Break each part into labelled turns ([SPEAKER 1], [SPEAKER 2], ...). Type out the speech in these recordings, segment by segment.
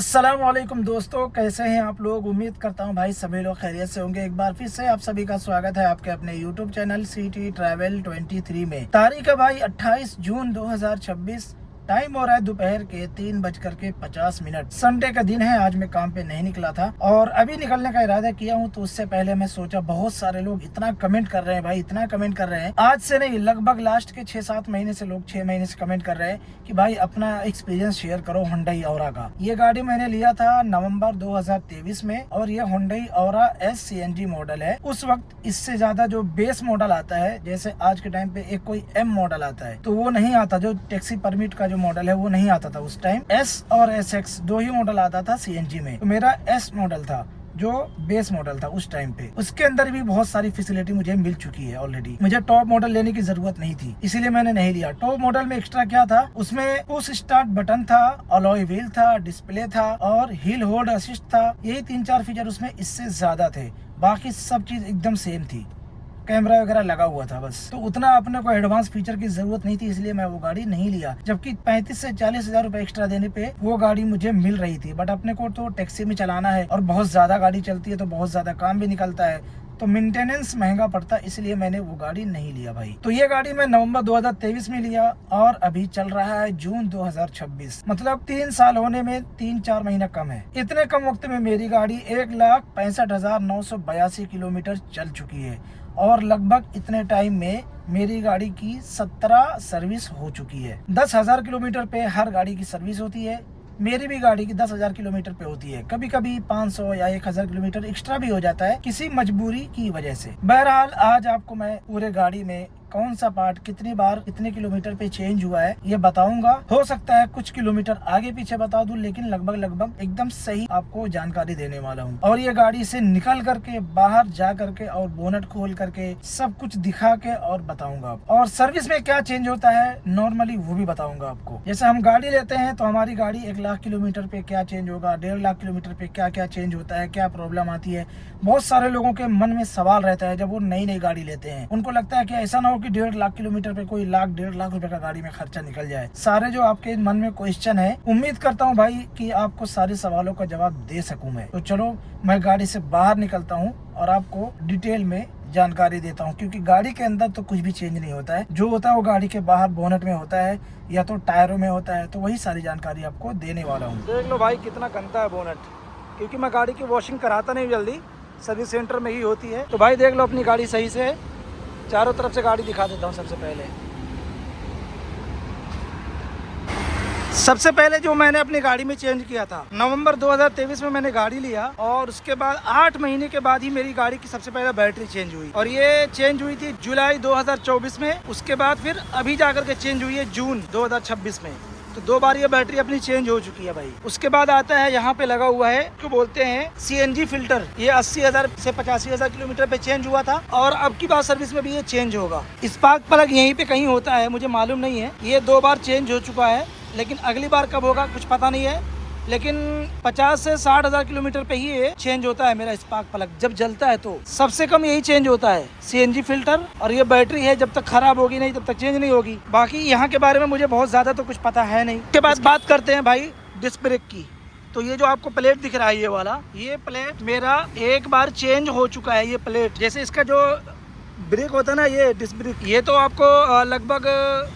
[SPEAKER 1] अस्सलाम वालेकुम दोस्तों, कैसे हैं आप लोग। उम्मीद करता हूं भाई सभी लोग खैरियत से होंगे। एक बार फिर से आप सभी का स्वागत है आपके अपने YouTube चैनल सिटी ट्रैवल 23 में। तारीख है भाई 28 जून 2026। टाइम हो रहा है दोपहर के 3:50। संडे का दिन है। आज मैं काम पे नहीं निकला था और अभी निकलने का इरादा किया हूँ। तो उससे पहले मैं सोचा, बहुत सारे लोग इतना कमेंट कर रहे हैं भाई, इतना कमेंट कर रहे हैं। आज से नहीं, लगभग लास्ट के 6-7 महीने से लोग 6 महीने से कमेंट कर रहे हैं कि भाई अपना एक्सपीरियंस शेयर करो हुंडई औरा का। ये गाड़ी मैंने लिया था नवंबर 2023 में और ये हुंडई औरा एस CNG मॉडल है। उस वक्त इससे ज्यादा जो बेस मॉडल आता है, जैसे आज के टाइम पे एक कोई M मॉडल आता है, तो वो नहीं आता। जो टैक्सी परमिट का जो मॉडल है वो नहीं आता था उस टाइम। S और SX दो ही मॉडल आता था CNG में। तो मेरा S मॉडल था जो बेस मॉडल था उस टाइम पे। उसके अंदर भी बहुत सारी फैसिलिटी मुझे मिल चुकी है ऑलरेडी। मुझे टॉप मॉडल लेने की जरूरत नहीं थी, इसीलिए मैंने नहीं लिया। टॉप मॉडल में एक्स्ट्रा क्या था, उसमें पुश स्टार्ट बटन था, अलॉय व्हील था, डिस्प्ले था और हिल होल्ड असिस्ट था। यही 3-4 फीचर उसमें इससे ज्यादा थे। बाकी सब चीज एकदम सेम थी। कैमरा वगैरह लगा हुआ था बस। तो उतना अपने को एडवांस फीचर की जरूरत नहीं थी, इसलिए मैं वो गाड़ी नहीं लिया। जबकि 35 से 40 हजार रुपए एक्स्ट्रा देने पे वो गाड़ी मुझे मिल रही थी। बट अपने को तो टैक्सी में चलाना है और बहुत ज्यादा गाड़ी चलती है, तो बहुत ज्यादा काम भी निकलता है, तो मेंटेनेंस महंगा पड़ता है, इसलिए मैंने वो गाड़ी नहीं लिया भाई। तो ये गाड़ी मैं नवंबर 2023 में लिया और अभी चल रहा है जून 2026। मतलब 3 साल होने में 3-4 महीना कम है। इतने कम वक्त में मेरी गाड़ी 1,65,982 किलोमीटर चल चुकी है और लगभग इतने टाइम में मेरी गाड़ी की 17 सर्विस हो चुकी है। 10,000 किलोमीटर पे हर गाड़ी की सर्विस होती है। मेरी भी गाड़ी की 10,000 किलोमीटर पे होती है। कभी कभी 500 या 1,000 किलोमीटर एक्स्ट्रा भी हो जाता है किसी मजबूरी की वजह से। बहरहाल आज आपको मैं पूरे गाड़ी में कौन सा पार्ट कितनी बार कितने किलोमीटर पे चेंज हुआ है ये बताऊंगा। हो सकता है कुछ किलोमीटर आगे पीछे बता दूं, लेकिन लगभग एकदम सही आपको जानकारी देने वाला हूं। और ये गाड़ी से निकल करके बाहर जा करके और बोनट खोल करके सब कुछ दिखा के और बताऊंगा। और सर्विस में क्या चेंज होता है नॉर्मली वो भी बताऊंगा आपको। जैसे हम गाड़ी लेते हैं तो हमारी गाड़ी 1,00,000 किलोमीटर पे क्या चेंज होगा, 1.5 लाख किलोमीटर पे क्या क्या चेंज होता है, क्या प्रॉब्लम आती है। बहुत सारे लोगों के मन में सवाल रहता है जब वो नई गाड़ी लेते हैं। उनको लगता है कि ऐसा ना हो कि 1.5 लाख किलोमीटर पे कोई 1,00,000-1.5 लाख रुपए का गाड़ी में खर्चा निकल जाए। सारे जो आपके मन में क्वेश्चन है, उम्मीद करता हूँ भाई कि आपको सारे सवालों का जवाब दे सकूं मैं। तो चलो मैं गाड़ी से बाहर निकलता हूँ और आपको डिटेल में जानकारी देता हूँ, क्योंकि गाड़ी के अंदर तो कुछ भी चेंज नहीं होता है। जो होता है वो गाड़ी के बाहर बोनट में होता है या तो टायरों में होता है। तो वही सारी जानकारी आपको देने वाला हूँ। देख लो भाई कितना गंदा है बोनट, क्योंकि मैं गाड़ी की वॉशिंग कराता नहीं जल्दी, सर्विस सेंटर में ही होती है। तो भाई देख लो अपनी गाड़ी सही से, चारों तरफ से गाड़ी दिखा देता हूँ। सबसे पहले जो मैंने अपनी गाड़ी में चेंज किया था नवंबर 2023 में मैंने गाड़ी लिया और उसके बाद 8 महीने के बाद ही मेरी गाड़ी की सबसे पहले बैटरी चेंज हुई। और ये चेंज हुई थी जुलाई 2024 में। उसके बाद फिर अभी जाकर के चेंज हुई है जून 2026 में। तो 2 बार ये बैटरी अपनी चेंज हो चुकी है भाई। उसके बाद आता है यहाँ पे लगा हुआ है जो बोलते हैं CNG फिल्टर। ये 80,000 से 85,000 किलोमीटर पे चेंज हुआ था और अब की बार सर्विस में भी ये चेंज होगा। स्पार्क प्लग यहीं पे कहीं होता है, मुझे मालूम नहीं है। ये 2 बार चेंज हो चुका है, लेकिन अगली बार कब होगा कुछ पता नहीं है। लेकिन 50 से 60,000 किलोमीटर पे ही ये चेंज होता है मेरा स्पार्क प्लग। जब जलता है तो सबसे कम यही चेंज होता है, CNG फिल्टर। और ये बैटरी है, जब तक खराब होगी नहीं तब तक चेंज नहीं होगी। बाकी यहाँ के बारे में मुझे बहुत ज्यादा तो कुछ पता है नहीं। उसके बाद बात करते हैं भाई डिस्क ब्रेक की। तो ये जो आपको प्लेट दिख रहा है, ये वाला, ये प्लेट मेरा एक बार चेंज हो चुका है। ये प्लेट जैसे इसका जो ब्रेक होता है ना, ये डिस्क ब्रेक, ये तो आपको लगभग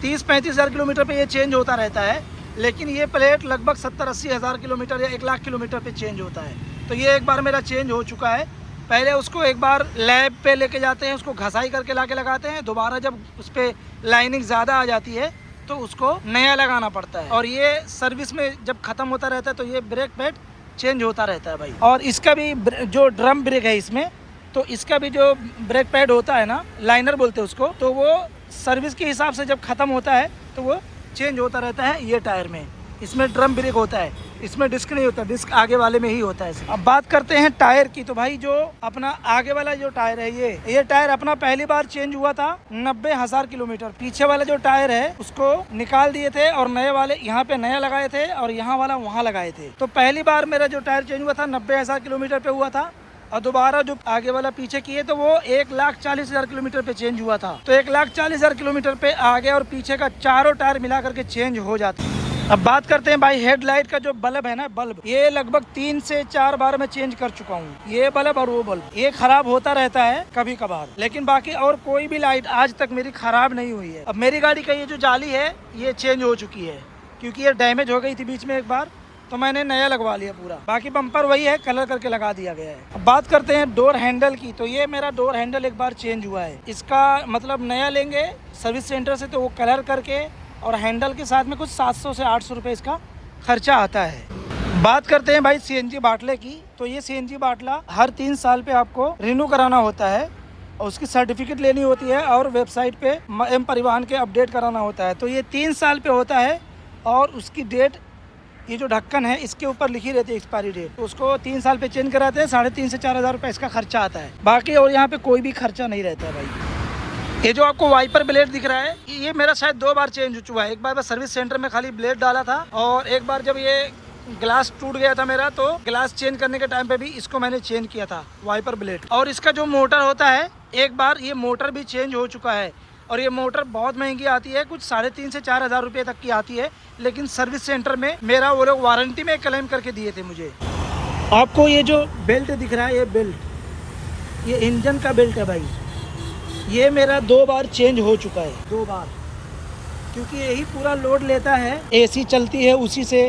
[SPEAKER 1] 30-35 हजार किलोमीटर पे ये चेंज होता रहता है। लेकिन ये प्लेट लगभग 70-80 हजार किलोमीटर या 1,00,000 किलोमीटर पे चेंज होता है। तो ये एक बार मेरा चेंज हो चुका है। पहले उसको एक बार लैब पे लेके जाते हैं, उसको घसाई करके लाके लगाते हैं। दोबारा जब उस पर लाइनिंग ज़्यादा आ जाती है तो उसको नया लगाना पड़ता है। और ये सर्विस में जब ख़त्म होता रहता है तो ये ब्रेक पैड चेंज होता रहता है भाई। और इसका भी जो ड्रम ब्रेक है इसमें, तो इसका भी जो ब्रेक पैड होता है ना, लाइनर बोलते हैं उसको, तो वो सर्विस के हिसाब से जब ख़त्म होता है तो वो चेंज होता रहता है। ये टायर में, इसमें ड्रम ब्रेक होता है, इसमें डिस्क नहीं होता, डिस्क आगे वाले में ही होता है। अब बात करते हैं टायर की। तो भाई जो अपना आगे वाला जो टायर है, ये टायर अपना पहली बार चेंज हुआ था 90,000 किलोमीटर। पीछे वाला जो टायर है उसको निकाल दिए थे और नए वाले यहाँ पे नया लगाए थे और यहाँ वाला वहाँ लगाए थे। तो पहली बार मेरा जो टायर चेंज हुआ था 90,000 किलोमीटर पे हुआ था और दोबारा जो आगे वाला पीछे किए तो वो 1,40,000 किलोमीटर पे चेंज हुआ था। तो 1,40,000 किलोमीटर पे आगे और पीछे का चारों टायर मिला करके चेंज हो जाता है। अब बात करते हैं भाई हेडलाइट का जो बल्ब है ना, बल्ब ये लगभग 3 से 4 बार मैं चेंज कर चुका हूँ। ये बल्ब और वो बल्ब ये खराब होता रहता है कभी कभार, लेकिन बाकी और कोई भी लाइट आज तक मेरी खराब नहीं हुई है। अब मेरी गाड़ी का ये जो जाली है ये चेंज हो चुकी है, क्योंकि ये डैमेज हो गई थी बीच में एक बार, तो मैंने नया लगवा लिया पूरा। बाकी बम्पर वही है, कलर करके लगा दिया गया है। अब बात करते हैं डोर हैंडल की, तो ये मेरा डोर हैंडल एक बार चेंज हुआ है। इसका मतलब नया लेंगे सर्विस सेंटर से तो वो कलर करके और हैंडल के साथ में कुछ 700 से 800 रुपये इसका खर्चा आता है। बात करते हैं भाई सीएनजी बाटले की, तो ये सीएनजी बाटला हर 3 साल पे आपको रिन्यू कराना होता है और उसकी सर्टिफिकेट लेनी होती है और वेबसाइट पे एम परिवहन के अपडेट कराना होता है। तो ये 3 साल पे होता है और उसकी डेट, ये जो ढक्कन है इसके ऊपर लिखी रहती है एक्सपायरी डेट, तो उसको 3 साल पे चेंज कराते हैं। 3,500 से 4,000 रुपये इसका खर्चा आता है। बाकी और यहाँ पे कोई भी खर्चा नहीं रहता है भाई। ये जो आपको वाइपर ब्लेड दिख रहा है ये मेरा शायद 2 बार चेंज हो चुका है। एक बार मैं सर्विस सेंटर में खाली ब्लेड डाला था और एक बार जब ये ग्लास टूट गया था मेरा, तो ग्लास चेंज करने के टाइम पे भी इसको मैंने चेंज किया था वाइपर ब्लेड। और इसका जो मोटर होता है एक बार ये मोटर भी चेंज हो चुका है और ये मोटर बहुत महंगी आती है, कुछ 3,500 से 4,000 रुपये तक की आती है, लेकिन सर्विस सेंटर में मेरा वो लोग वारंटी में क्लेम करके दिए थे मुझे। आपको ये जो बेल्ट दिख रहा है ये बेल्ट, ये इंजन का बेल्ट है भाई। ये मेरा 2 बार चेंज हो चुका है, 2 बार, क्योंकि यही पूरा लोड लेता है। एसी चलती है उसी से,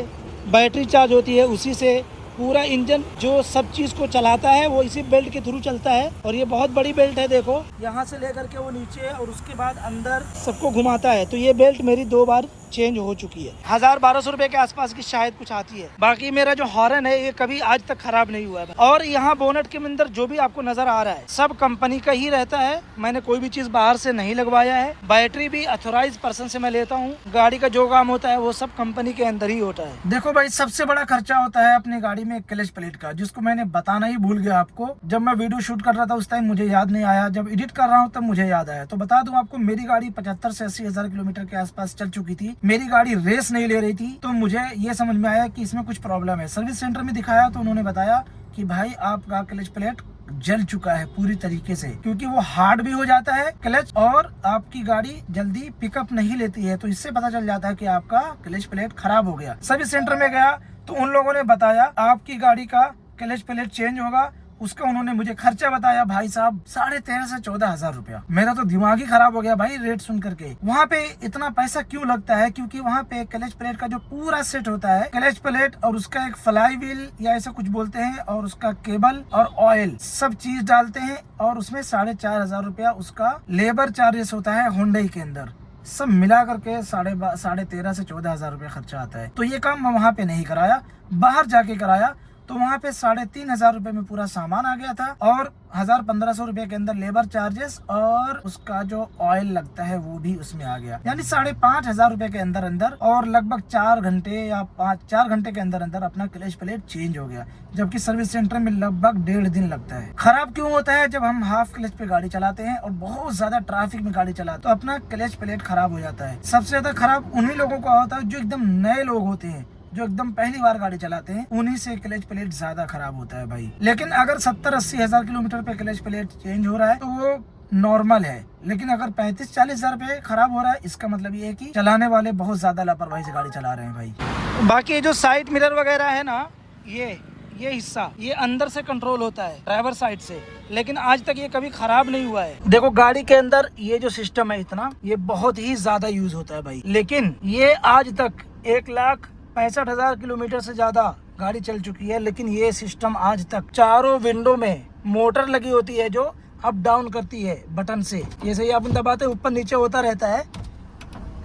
[SPEAKER 1] बैटरी चार्ज होती है उसी से, पूरा इंजन जो सब चीज़ को चलाता है वो इसी बेल्ट के थ्रू चलता है। और ये बहुत बड़ी बेल्ट है, देखो यहाँ से लेकर के वो नीचे और उसके बाद अंदर सबको घुमाता है। तो ये बेल्ट मेरी 2 बार चेंज हो चुकी है। 1,000-1,200 रुपए के आसपास की शायद कुछ आती है। बाकी मेरा जो हॉर्न है ये कभी आज तक खराब नहीं हुआ है। और यहाँ बोनट के अंदर जो भी आपको नजर आ रहा है सब कंपनी का ही रहता है, मैंने कोई भी चीज बाहर से नहीं लगवाया है। बैटरी भी अथोराइज पर्सन से मैं लेता हूँ। गाड़ी का जो काम होता है वो सब कंपनी के अंदर ही होता है। देखो भाई, सबसे बड़ा खर्चा होता है अपनी गाड़ी में क्लच प्लेट का, जिसको मैंने बताना ही भूल गया आपको। जब मैं वीडियो शूट कर रहा था उस टाइम मुझे याद नहीं आया, जब एडिट कर रहा हूँ तब मुझे याद आया। तो बता दूं आपको, मेरी गाड़ी 75 से 80 हजार किलोमीटर के आसपास चल चुकी थी। मेरी गाड़ी रेस नहीं ले रही थी, तो मुझे ये समझ में आया कि इसमें कुछ प्रॉब्लम है। सर्विस सेंटर में दिखाया तो उन्होंने बताया कि भाई आपका क्लच प्लेट जल चुका है पूरी तरीके से, क्योंकि वो हार्ड भी हो जाता है क्लच और आपकी गाड़ी जल्दी पिकअप नहीं लेती है। तो इससे पता चल जाता है कि आपका क्लच प्लेट खराब हो गया। सर्विस सेंटर में गया तो उन लोगों ने बताया आपकी गाड़ी का क्लच प्लेट चेंज होगा। उसका उन्होंने मुझे खर्चा बताया भाई साहब 13,500 से 14,000 रुपया। मेरा तो दिमाग ही खराब हो गया भाई रेट सुन करके। वहाँ पे इतना पैसा क्यों लगता है? क्योंकि वहाँ पे क्लच प्लेट का जो पूरा सेट होता है, क्लच प्लेट और उसका एक फ्लाई व्हील या ऐसा कुछ बोलते हैं, और उसका केबल और ऑयल सब चीज डालते हैं, और उसमें 4,500 रुपया उसका लेबर चार्जेस होता है हुंडई के अंदर। सब मिला करके 13,500 से 14,000 रुपया खर्चा आता है। तो ये काम मैं वहाँ पे नहीं कराया, बाहर जाके कराया। तो वहाँ पे 3,500 रुपए में पूरा सामान आ गया था और 1,000-1,500 रुपए के अंदर लेबर चार्जेस और उसका जो ऑयल लगता है वो भी उसमें आ गया। यानी 5,500 रुपए के अंदर अंदर और लगभग 4 घंटे या 4 घंटे के अंदर अंदर अपना क्लच प्लेट चेंज हो गया, जबकि सर्विस सेंटर में लगभग 1.5 दिन लगता है। खराब क्यों होता है? जब हम हाफ क्लच पे गाड़ी चलाते हैं और बहुत ज्यादा ट्रैफिक में गाड़ी चलाते तो अपना क्लच प्लेट खराब हो जाता है। सबसे ज्यादा खराब उन्हीं लोगों को होता है जो एकदम नए लोग होते हैं, जो एकदम पहली बार गाड़ी चलाते हैं, उन्हीं से क्लच प्लेट ज्यादा खराब होता है भाई। लेकिन अगर 70-80 हजार किलोमीटर पे क्लच प्लेट चेंज हो रहा है तो वो नॉर्मल है। लेकिन अगर 35-40 हजार पे खराब हो रहा है, इसका मतलब ये है कि चलाने वाले बहुत ज्यादा लापरवाही से गाड़ी चला रहे हैं भाई। बाकी जो साइड मिरर वगैरह है ना, ये हिस्सा ये अंदर से कंट्रोल होता है ड्राइवर साइड से, लेकिन आज तक ये कभी खराब नहीं हुआ है। देखो गाड़ी के अंदर ये जो सिस्टम है इतना, ये बहुत ही ज्यादा यूज होता है भाई। लेकिन ये आज तक 1,65,000 किलोमीटर से ज्यादा गाड़ी चल चुकी है, लेकिन ये सिस्टम आज तक चारों विंडो में मोटर लगी होती है जो अप डाउन करती है बटन से, जैसे ही अपन दबाते ऊपर नीचे होता रहता है,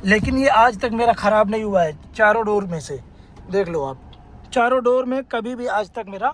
[SPEAKER 1] लेकिन ये आज तक मेरा खराब नहीं हुआ है। चारों डोर में से देख लो आप, चारों डोर में कभी भी आज तक मेरा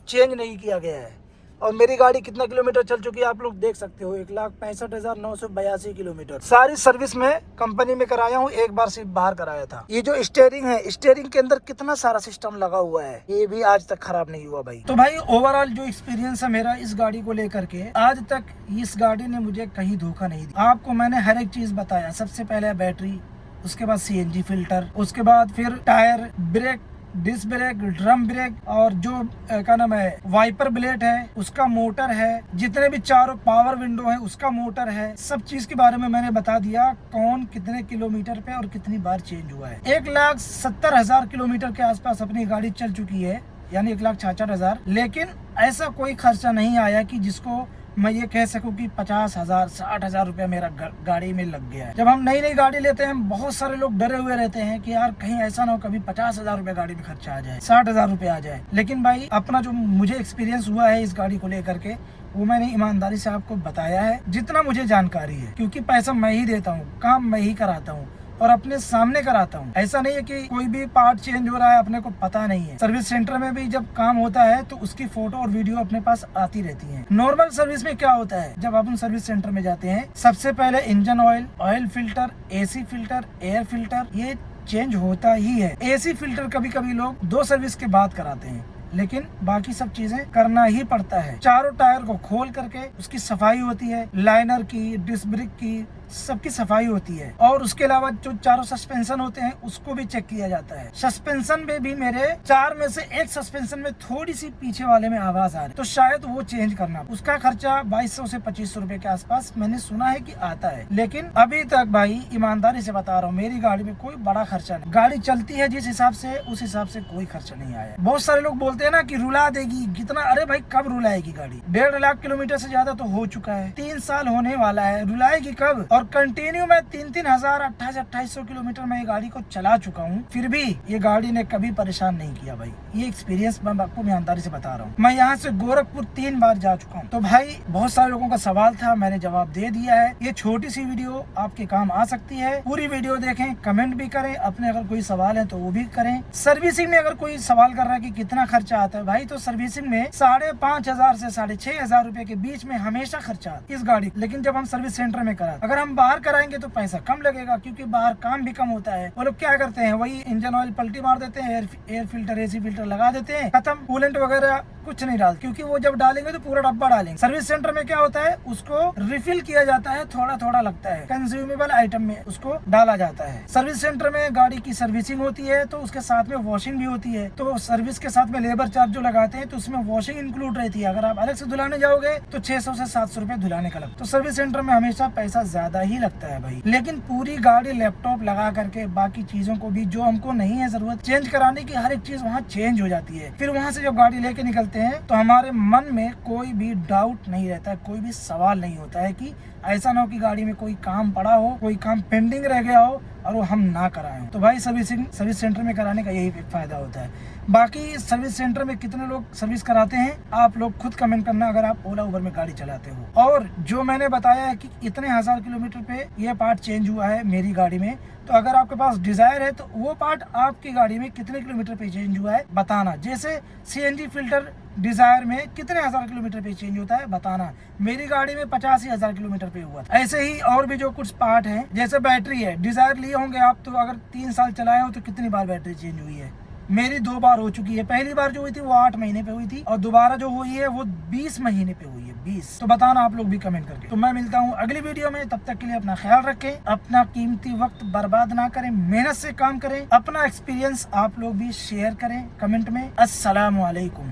[SPEAKER 1] चेंज नहीं किया गया है। और मेरी गाड़ी कितना किलोमीटर चल चुकी है आप लोग देख सकते हो, 1,65,982 किलोमीटर। सारी सर्विस में कंपनी में कराया हूँ, एक बार सिर्फ बाहर कराया था। ये जो स्टीयरिंग है, स्टीयरिंग के अंदर कितना सारा सिस्टम लगा हुआ है, ये भी आज तक खराब नहीं हुआ भाई। तो भाई ओवरऑल जो एक्सपीरियंस है मेरा इस गाड़ी को लेकर के, आज तक इस गाड़ी ने मुझे कहीं धोखा नहीं दिया। आपको मैंने हर एक चीज बताया। सबसे पहले बैटरी, उसके बाद CNG फिल्टर, उसके बाद फिर tyre, brake disc brake, drum brake और जो क्या नाम है वाइपर ब्लेड है उसका मोटर है, जितने भी चारों पावर विंडो है उसका मोटर है, सब चीज के बारे में मैंने बता दिया। कौन कितने किलोमीटर पे और कितनी बार चेंज हुआ है। 1,70,000 किलोमीटर के आसपास अपनी गाड़ी चल चुकी है, यानी 1,66,000। लेकिन ऐसा कोई खर्चा नहीं आया कि जिसको मैं ये कह सकूं कि 50,000 60,000 रुपया मेरा गाड़ी में लग गया है। जब हम नई नई गाड़ी लेते हैं बहुत सारे लोग डरे हुए रहते हैं कि यार कहीं ऐसा ना हो कभी 50,000 रुपया गाड़ी में खर्चा आ जाए, 60,000 रुपया आ जाए। लेकिन भाई अपना जो मुझे एक्सपीरियंस हुआ है इस गाड़ी को लेकर के वो मैंने ईमानदारी से आपको बताया है जितना मुझे जानकारी है, क्योंकि पैसा मैं ही देता हूँ, काम मैं ही कराता हूँ और अपने सामने कराता हूँ। ऐसा नहीं है कि कोई भी पार्ट चेंज हो रहा है अपने को पता नहीं है। सर्विस सेंटर में भी जब काम होता है तो उसकी फोटो और वीडियो अपने पास आती रहती है। नॉर्मल सर्विस में क्या होता है, जब अपन सर्विस सेंटर में जाते हैं सबसे पहले engine oil, oil filter, AC filter, air filter ये चेंज होता ही है। एसी फिल्टर कभी कभी लोग 2 सर्विस के बाद कराते हैं, लेकिन बाकी सब चीजें करना ही पड़ता है। चारों टायर को खोल करके उसकी सफाई होती है, लाइनर की, डिस्क ब्रेक की, सबकी सफाई होती है। और उसके अलावा जो चारों सस्पेंशन होते हैं उसको भी चेक किया जाता है। सस्पेंशन में भी मेरे 4 में से एक सस्पेंशन में थोड़ी सी पीछे वाले में आवाज आ रही, तो शायद वो चेंज करना। उसका खर्चा 2200 से 2500 रुपए के आसपास मैंने सुना है कि आता है। लेकिन अभी तक भाई ईमानदारी से बता रहा हूँ मेरी गाड़ी में कोई बड़ा खर्चा नहीं। गाड़ी चलती है जिस हिसाब से उस हिसाब से कोई खर्चा नहीं आया। बहुत सारे लोग बोलते हैं ना कि रुला देगी कितना, अरे भाई कब रुलाएगी गाड़ी? 1.5 लाख किलोमीटर से ज्यादा तो हो चुका है, 3 साल होने वाला है, रुलाएगी कब? और कंटिन्यू मैं 3,000 2800 किलोमीटर में ये गाड़ी को चला चुका हूँ, फिर भी ये गाड़ी ने कभी परेशान नहीं किया भाई। ये एक्सपीरियंस मैं आपको ईमानदारी से बता रहा हूँ। मैं यहाँ से गोरखपुर 3 बार जा चुका हूँ। तो भाई बहुत सारे लोगों का सवाल था, मैंने जवाब दे दिया है। ये छोटी सी वीडियो आपके काम आ सकती है। पूरी वीडियो देखें, कमेंट भी करें, अपने अगर कोई सवाल है तो वो भी करें। सर्विसिंग में अगर कोई सवाल कर रहा है कि कितना खर्चा आता है, भाई तो सर्विसिंग में 5,500 से 6,500 रुपए के बीच में हमेशा खर्चा इस गाड़ी। लेकिन जब हम सर्विस सेंटर में करा, अगर हम बाहर कराएंगे तो पैसा कम लगेगा, क्योंकि बाहर काम भी कम होता है। वो लोग क्या करते हैं, वही इंजन ऑयल पलटी मार देते हैं, एयर फिल्टर, एसी फिल्टर लगा देते हैं, खत्म। कूलेंट वगैरह कुछ नहीं डालते, क्योंकि वो जब डालेंगे तो पूरा डब्बा डालेंगे। सर्विस सेंटर में क्या होता है, उसको रिफिल किया जाता है, थोड़ा थोड़ा लगता है, कंज्यूमेबल आइटम में उसको डाला जाता है। सर्विस सेंटर में गाड़ी की सर्विसिंग होती है तो उसके साथ में वॉशिंग भी होती है। तो सर्विस के साथ में लेबर चार्ज जो लगाते हैं तो उसमें वॉशिंग इंक्लूड रहती है। अगर आप अलग से धुलाने जाओगे तो 600 से 700 रुपए धुलाने का लगता है। तो सर्विस सेंटर में हमेशा पैसा ज्यादा ही लगता है भाई। लेकिन पूरी गाड़ी लैपटॉप लगा करके बाकी चीजों को भी जो हमको नहीं है जरूरत चेंज कराने की, हर एक चीज वहाँ चेंज हो जाती है। फिर वहाँ से जब गाड़ी लेके निकलते हैं तो हमारे मन में कोई भी डाउट नहीं रहता, कोई भी सवाल नहीं होता है कि ऐसा ना हो कि गाड़ी में कोई काम पड़ा हो, कोई काम पेंडिंग रह गया हो और वो हम ना कराएं। तो भाई सर्विस सेंटर में कराने का यही फायदा होता है। बाकी सर्विस सेंटर में कितने लोग सर्विस कराते हैं आप लोग खुद कमेंट करना, अगर आप ओला उबर में गाड़ी चलाते हो। और जो मैंने बताया है कि इतने 1000 किलोमीटर पे ये पार्ट चेंज हुआ है मेरी गाड़ी में, तो अगर आपके पास डिजायर है तो वो पार्ट आपकी गाड़ी में कितने किलोमीटर पे चेंज हुआ है बताना। जैसे सीएनजी फिल्टर डिजायर में कितने 1000 किलोमीटर पे चेंज होता है बताना। मेरी गाड़ी में 85,000 किलोमीटर पे हुआ था। ऐसे ही और भी जो कुछ पार्ट हैं, जैसे बैटरी है, डिजायर लिए होंगे आप तो अगर 3 साल चलाए हो तो कितनी बार बैटरी चेंज हुई है? मेरी 2 बार हो चुकी है। पहली बार जो हुई थी वो 8 महीने पे हुई थी और दोबारा जो हुई है वो 20 महीने पे हुई है, 20। तो बताना आप लोग भी कमेंट करके। तो मैं मिलता हूँ अगली वीडियो में, तब तक के लिए अपना ख्याल रखें, अपना कीमती वक्त बर्बाद ना करें, मेहनत से काम करें, अपना एक्सपीरियंस आप लोग भी शेयर करें कमेंट में। अस्सलाम वालेकुम।